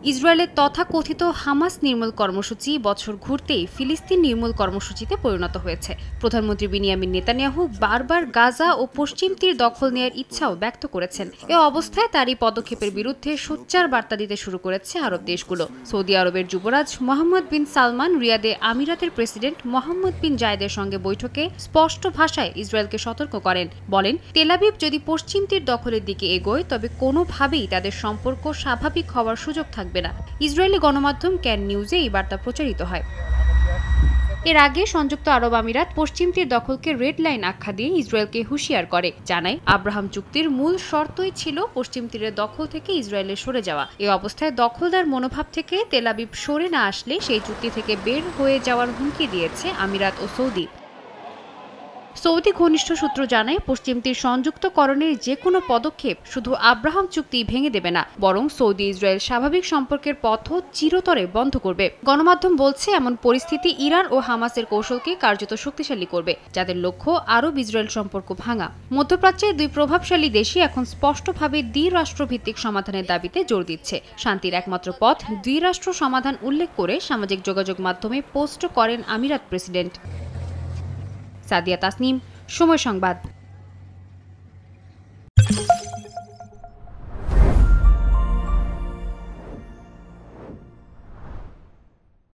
ইসরায়েলের তথাকথিত হামাস নির্মূল কর্মসূচি বছর ঘুরতেই ফিলিস্তিন নির্মূল কর্মসূচিতে পরিণত হয়েছে। প্রধানমন্ত্রী বিনিয়ামিন নেতানিয়াহু বারবার গাজা ও পশ্চিম তীর দখল নেয়ার ইচ্ছাও ব্যক্ত করেছেন। এ অবস্থায় তারই পদক্ষেপের বিরুদ্ধে সোচ্চার বার্তা দিতে শুরু করেছে আরব দেশগুলো। সৌদি আরবের যুবরাজ মোহাম্মদ বিন সালমান রিয়াদে আমিরাতের প্রেসিডেন্ট মোহাম্মদ বিন জায়েদের সঙ্গে বৈঠকে স্পষ্ট ভাষায় ইসরায়েলকে সতর্ক করেন। বলেন, তেল আবিব যদি পশ্চিম তীর দখলের দিকে এগোয় তবে কোনোভাবেই তাদের সম্পর্ক স্বাভাবিক হওয়ার সুযোগ থাকবে না। ইসরায়েলি গণমাধ্যম ক্যান নিউজে এই বার্তা প্রচারিত হয়। এর আগে সংযুক্ত আরব আমিরাত পশ্চিম তীর দখলকে রেড লাইন আখ্যা দিয়ে ইসরায়েলকে হুঁশিয়ার করে, জানায় আব্রাহাম চুক্তির মূল শর্তই ছিল পশ্চিম তীরের দখল থেকে ইসরায়েলের সরে যাওয়া। এই অবস্থায় দখলদার মনোভাব থেকে তেল আবিব সরে না আসলে সেই চুক্তি থেকে বের হয়ে যাওয়ার হুমকি দিয়েছে আমিরাত ও সৌদি। সৌদি ঘনিষ্ঠ সূত্র জানায়, পশ্চিম তীর সংযুক্তকরণের যে কোনো পদক্ষেপ শুধু আব্রাহাম চুক্তি ভেঙে দেবে না, বরং সৌদি ইসরায়েল স্বাভাবিক সম্পর্কের পথও চিরতরে বন্ধ করবে। গণমাধ্যম বলছে, এমন পরিস্থিতি ইরান ও হামাসের কৌশলকে কার্যত শক্তিশালী করবে, যাদের লক্ষ্য আরব ইসরায়েল সম্পর্ক ভাঙা। মধ্যপ্রাচ্যের দুই প্রভাবশালী দেশই এখন স্পষ্টভাবে দ্বিরাষ্ট্রভিত্তিক সমাধানের দাবিতে জোর দিচ্ছে। শান্তির একমাত্র পথ দ্বিরাষ্ট্র সমাধান উল্লেখ করে সামাজিক যোগাযোগ মাধ্যমে পোস্ট করেন আমিরাত প্রেসিডেন্ট। সাদিয়া তাসনিম, সময় সংবাদ।